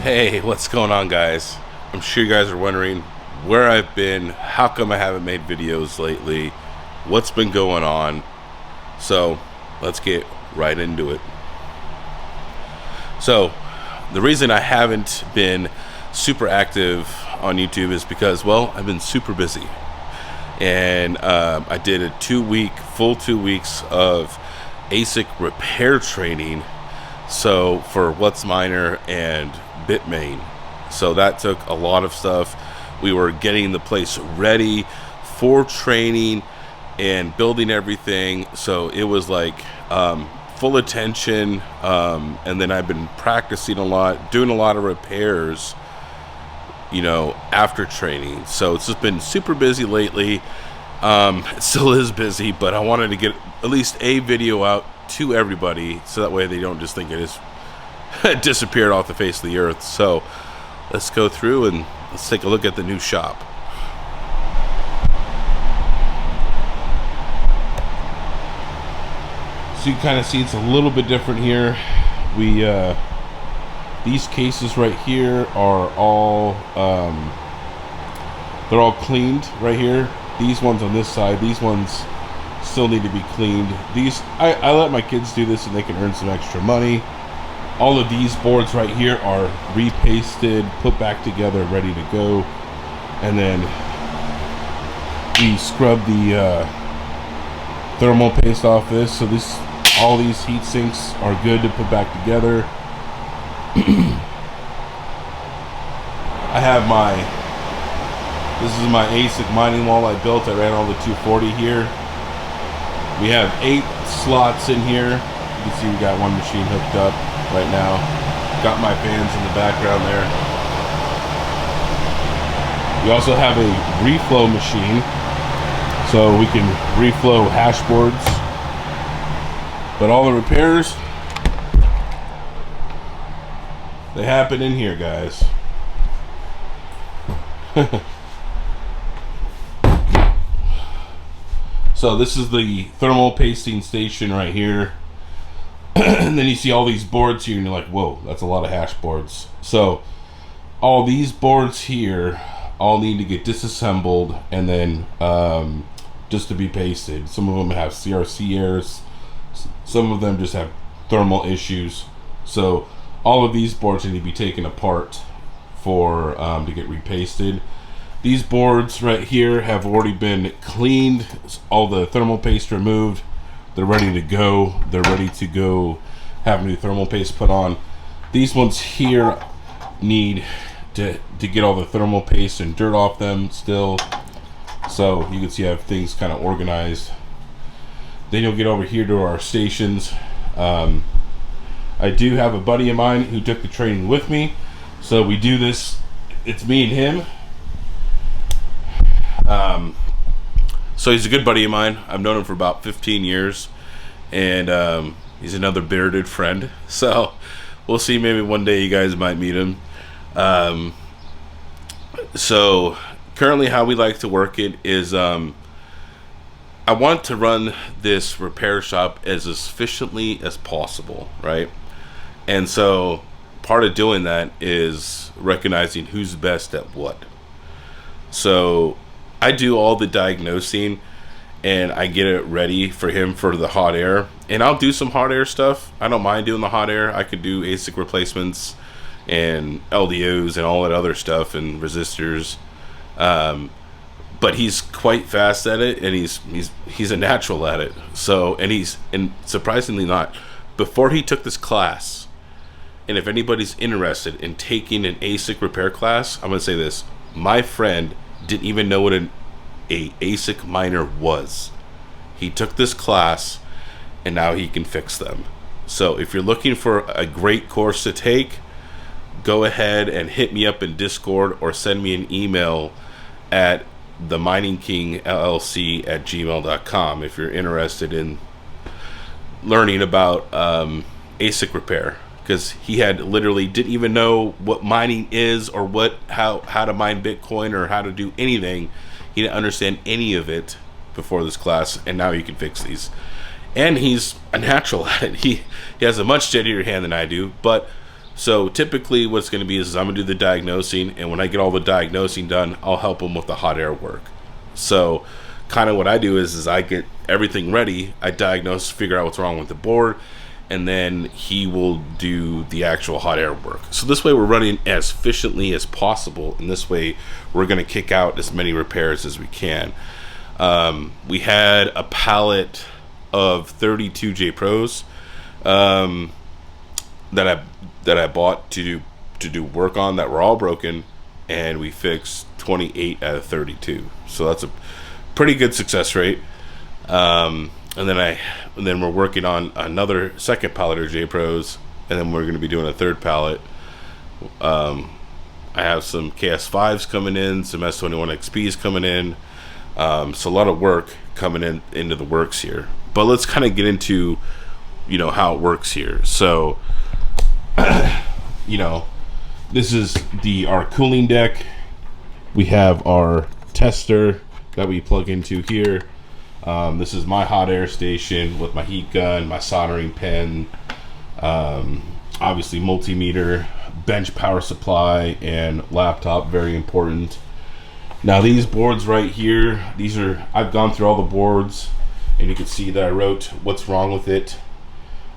Hey, what's going on, guys? I'm sure you guys are wondering where I've been, how come I haven't made videos lately, what's been going on. So let's get right into it. So the reason I haven't been super active on YouTube is because, well, I've been super busy. And I did a full 2 weeks of Asic repair training, so for What's Minor and Bitmain. So that took a lot of stuff. We were getting the place ready for training and building everything, so it was like full attention, and then I've been practicing a lot, doing a lot of repairs, after training. So it's just been super busy lately. It still is busy, but I wanted to get at least a video out to everybody, so that way they don't just think it is disappeared off the face of the earth. So let's go through and let's take a look at the new shop. So you kind of see it's a little bit different here. These cases right here are all they're all cleaned right here. These ones on this side, these ones still need to be cleaned. These I let my kids do this and they can earn some extra money. All of these boards right here are repasted, put back together, ready to go. And then we scrub the thermal paste off this, so all these heat sinks are good to put back together. This is my Asic mining wall I built. I ran all the 240 here. We have 8 slots in here. You can see we got one machine hooked up right now. Got my fans in the background there. We also have a reflow machine, so we can reflow hash boards. But all the repairs, they happen in here, guys. So this is the thermal pasting station right here. And then you see all these boards here and you're like, whoa, that's a lot of hash boards. So all these boards here all need to get disassembled and then just to be pasted. Some of them have CRC errors. Some of them just have thermal issues. So all of these boards need to be taken apart for to get repasted. These boards right here have already been cleaned, all the thermal paste removed. They're ready to go. They're ready to go have new thermal paste put on. These ones here need to get all the thermal paste and dirt off them still. So you can see I have things kind of organized. Then you'll get over here to our stations. I do have a buddy of mine who took the training with me. So we do this, it's me and him. So he's a good buddy of mine. I've known him for about 15 years, and he's another bearded friend. So we'll see, maybe one day you guys might meet him. So currently how we like to work it is I want to run this repair shop as efficiently as possible, right? And so part of doing that is recognizing who's best at what. So I do all the diagnosing and I get it ready for him for the hot air, and I'll do some hot air stuff. I don't mind doing the hot air. I could do Asic replacements and LDOs and all that other stuff and resistors, but he's quite fast at it, and he's a natural at it. So and surprisingly not, before he took this class, and if anybody's interested in taking an Asic repair class, I'm gonna say this: my friend didn't even know what a Asic miner was. He took this class and now he can fix them. So if you're looking for a great course to take, go ahead and hit me up in Discord or send me an email at theminingkingllc@gmail.com if you're interested in learning about Asic repair. Because he had literally didn't even know what mining is or how to mine Bitcoin or how to do anything. He didn't understand any of it before this class, and now he can fix these. And he's a natural at it. He has a much steadier hand than I do, but So typically what's going to be is I'm going to do the diagnosing, and when I get all the diagnosing done, I'll help him with the hot air work. So kind of what I do is I get everything ready, I diagnose, figure out what's wrong with the board, and then he will do the actual hot air work. So this way we're running as efficiently as possible, and this way we're going to kick out as many repairs as we can. We had a pallet of 32 J Pros that I bought to do work on that were all broken, and we fixed 28 out of 32. So that's a pretty good success rate. And then we're working on another second pallet of J Pros, and then we're going to be doing a third pallet. I have some KS5s coming in, some S21 XPs coming in. So a lot of work coming into the works here. But let's kind of get into, how it works here. So, this is our cooling deck. We have our tester that we plug into here. This is my hot air station with my heat gun, my soldering pen, obviously multimeter, bench power supply, and laptop, very important. Now these boards right here, I've gone through all the boards, and you can see that I wrote what's wrong with it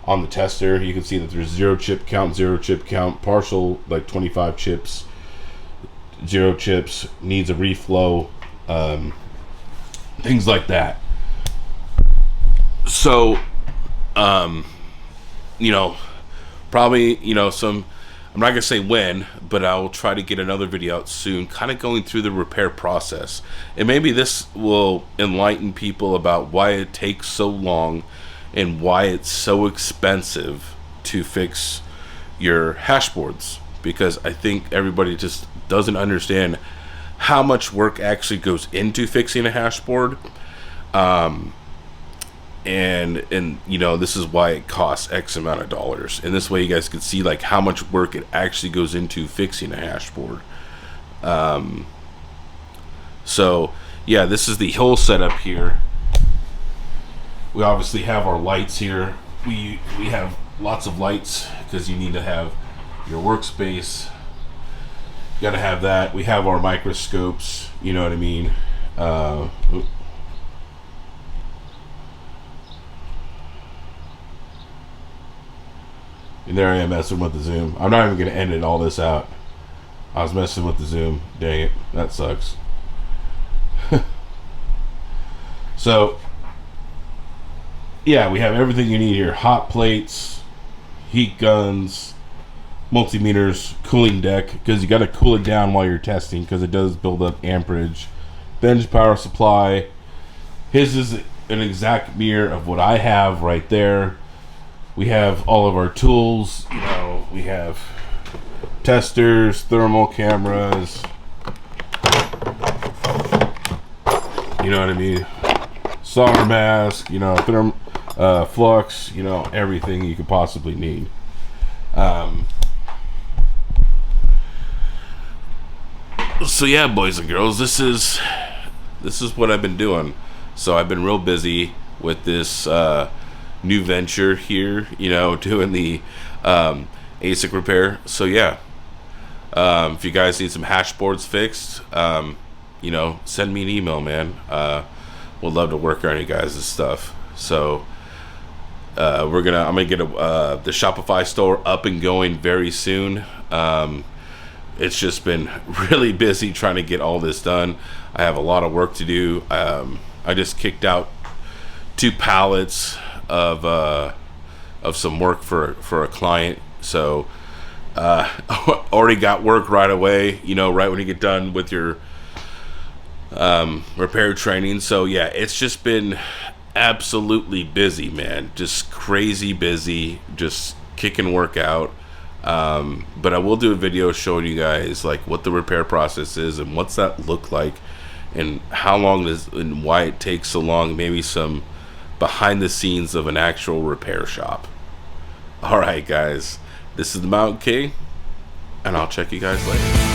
on the tester. You can see that there's 0 chip count, partial like 25 chips, 0 chips, needs a reflow, things like that. So, probably, I'm not gonna say when, but I will try to get another video out soon, kind of going through the repair process, and maybe this will enlighten people about why it takes so long and why it's so expensive to fix your hash boards, because I think everybody just doesn't understand how much work actually goes into fixing a hash board. And this is why it costs X amount of dollars, and this way you guys can see like how much work it actually goes into fixing a hash board. So yeah, this is the whole setup here. We obviously have our lights here. We have lots of lights because you need to have your workspace. You gotta have that. We have our microscopes, you know what I mean. And there I am messing with the zoom. I'm not even going to edit all this out. I was messing with the zoom. Dang it. That sucks. So, yeah, we have everything you need here. Hot plates, heat guns, multimeters, cooling deck, because you got to cool it down while you're testing because it does build up amperage. Bench power supply. His is an exact mirror of what I have right there. We have all of our tools, we have testers, thermal cameras, you know what I mean, solder mask, flux, everything you could possibly need. So yeah, boys and girls, this is what I've been doing. So I've been real busy with this new venture here, doing the Asic repair. So yeah, if you guys need some hash boards fixed, send me an email, man. We'll love to work on you guys' stuff. So I'm gonna get the Shopify store up and going very soon. It's just been really busy trying to get all this done. I have a lot of work to do. I just kicked out 2 pallets of some work for a client, so already got work right away, right when you get done with your repair training. So yeah, it's just been absolutely busy, man, just crazy busy, just kicking work out. But I will do a video showing you guys like what the repair process is and what's that look like and how long and why it takes so long, maybe some behind the scenes of an actual repair shop. Alright guys, this is the Mountain King, and I'll check you guys later.